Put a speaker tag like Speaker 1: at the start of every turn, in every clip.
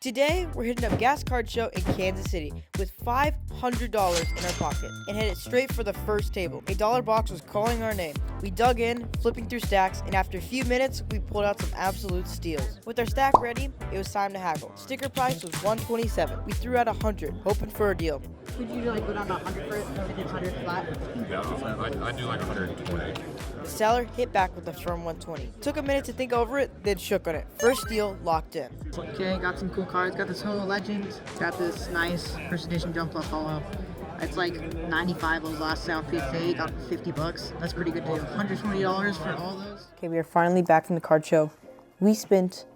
Speaker 1: Today, we're hitting up Gas Card Show in Kansas City with $500 in our pocket and headed straight for the first table. A dollar box was calling our name. We dug in, flipping through stacks, and after a few minutes, we pulled out some absolute steals. With our stack ready, it was time to haggle. Sticker price was $127. We threw out $100, hoping for a deal.
Speaker 2: Would you go down to 100 for it? 100 flat?
Speaker 3: Yeah, I do like 120.
Speaker 1: The seller hit back with a firm 120. Took a minute to think over it, then shook on it. First deal locked in.
Speaker 2: Okay, got some cool cards. Got this Holo Legend. Got this nice first edition Jump Plus Holo. It's like 95 of those last sale PSA. Got 50 bucks. That's a pretty good deal. $120 for all those.
Speaker 1: Okay, we are finally back from the card show. We spent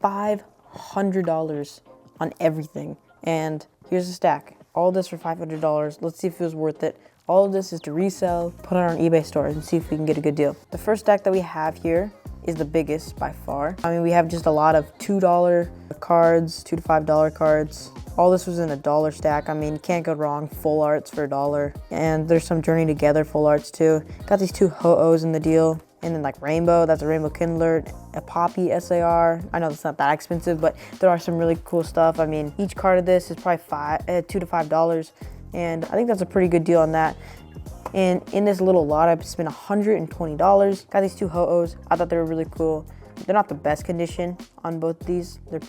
Speaker 1: $500 on everything. And here's the stack. All this for $500. Let's see if it was worth it. All of this is to resell, put it on our eBay store, and see if we can get a good deal. The first stack that we have here is the biggest by far. I mean, we have just a lot of $2 cards, $2 to $5 cards. All this was in a dollar stack. I mean, you can't go wrong. Full arts for $1. And there's some Journey Together full arts too. Got these two Ho-Ohs in the deal. And then like Rainbow, that's a Rainbow Kindler, a Poppy SAR. I know it's not that expensive, but there are some really cool stuff. I mean, each card of this is probably $2 to $5. And I think that's a pretty good deal on that. And in this little lot, I spent $120. Got these two Ho-Ohs. I thought they were really cool. They're not the best condition on both of these. They're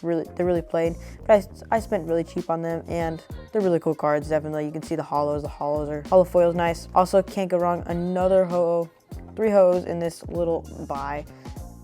Speaker 1: really played, but I spent really cheap on them, and they're really cool cards. Definitely, you can see the holos. The holo foil's nice. Also, can't go wrong. Another Ho-Oh, 3 Ho-Ohs in this little buy.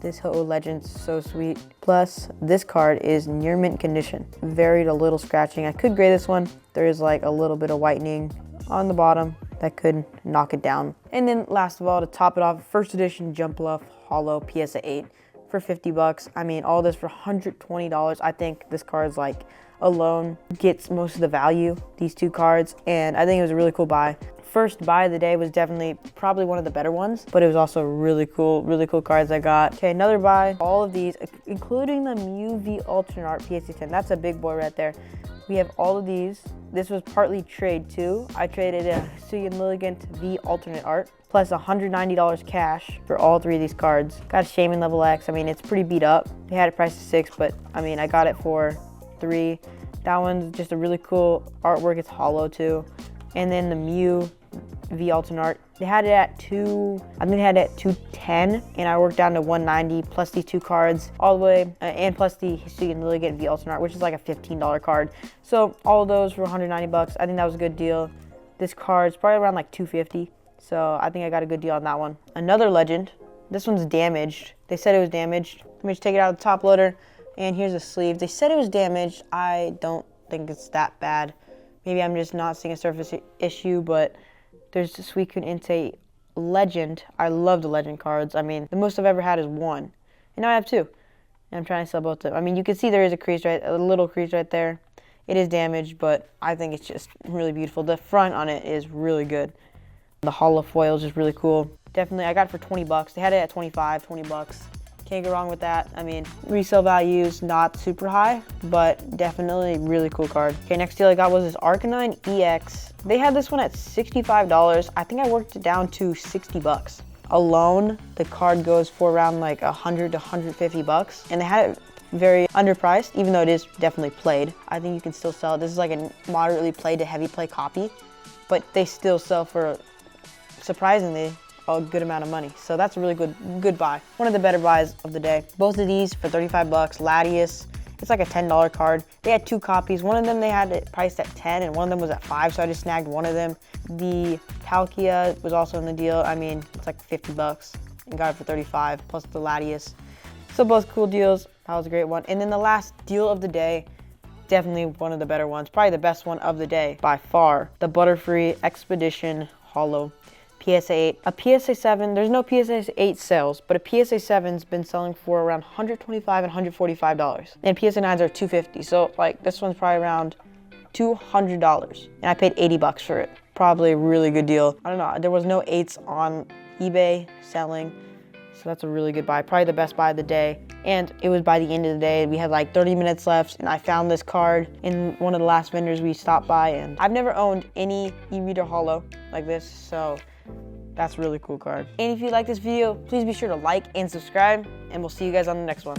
Speaker 1: This Ho-Oh Legend's so sweet. Plus, this card is near mint condition. Very little scratching. I could grade this one. There is like a little bit of whitening on the bottom that could knock it down. And then last of all, to top it off, first edition Jump Plus Holo PSA 8 for 50 bucks. I mean, all this for $120. I think this card's like alone gets most of the value, these two cards, and I think it was a really cool buy. First buy of the day was definitely probably one of the better ones, but it was also really cool cards I got. Okay, another buy. All of these, including the Mew V Alternate Art PSA 10. That's a big boy right there. We have all of these. This was partly trade too. I traded a Hisuian Lilligant V Alternate Art plus $190 cash for all 3 of these cards. Got a Shaman Level X. I mean, it's pretty beat up. They had it priced at $6, but I mean, I got it for $3. That one's just a really cool artwork. It's hollow too. And then the Mew V Alternate Art, they had it at I think they had it at 210, and I worked down to 190 plus these 2 cards all the way, and plus the Hisuian Lilligant V Alternate Art, which is like a $15 card. So all of those for 190 bucks. I think that was a good deal. This card's probably around like 250, so I think I got a good deal on that one. Another Legend. This one's damaged. They said it was damaged. Let me just take it out of the top loader, and here's the sleeve. They said it was damaged. I don't think it's that bad. Maybe I'm just not seeing a surface issue, but there's the Suicune Entei Legend. I love the Legend cards. I mean, the most I've ever had is 1, and now I have 2. And I'm trying to sell both of them. I mean, you can see there is a little crease right there. It is damaged, but I think it's just really beautiful. The front on it is really good. The holo foil is just really cool. Definitely, I got it for 20 bucks. They had it at 25, 20 bucks. Can't go wrong with that. I mean, resale value is not super high, but definitely really cool card. Okay, next deal I got was this Arcanine EX. They had this one at $65. I think I worked it down to 60 bucks. Alone, the card goes for around like 100 to 150 bucks, and they had it very underpriced, even though it is definitely played. I think you can still sell it. This is like a moderately played to heavy play copy, but they still sell for surprisingly a good amount of money. So that's a really good buy. One of the better buys of the day. Both of these for 35 bucks. Latias, it's like a $10 card. They had 2 copies. One of them they had it priced at 10 and one of them was at 5, so I just snagged one of them. The Palkia was also in the deal. I mean, it's like 50 bucks and got it for 35 plus the Latias. So both cool deals. That was a great one. And then the last deal of the day, definitely one of the better ones, probably the best one of the day by far. The Butterfree Expedition Holo PSA 8. A PSA 7, there's no PSA 8 sales, but a PSA 7's been selling for around $125 and $145. And PSA 9s are $250. So like this one's probably around $200. And I paid 80 bucks for it. Probably a really good deal. I don't know, there was no 8s on eBay selling. So that's a really good buy. Probably the best buy of the day. And it was by the end of the day. We had like 30 minutes left, and I found this card in one of the last vendors we stopped by. And I've never owned any e-reader holo like this, so that's a really cool card. And if you like this video, please be sure to like and subscribe, and we'll see you guys on the next one.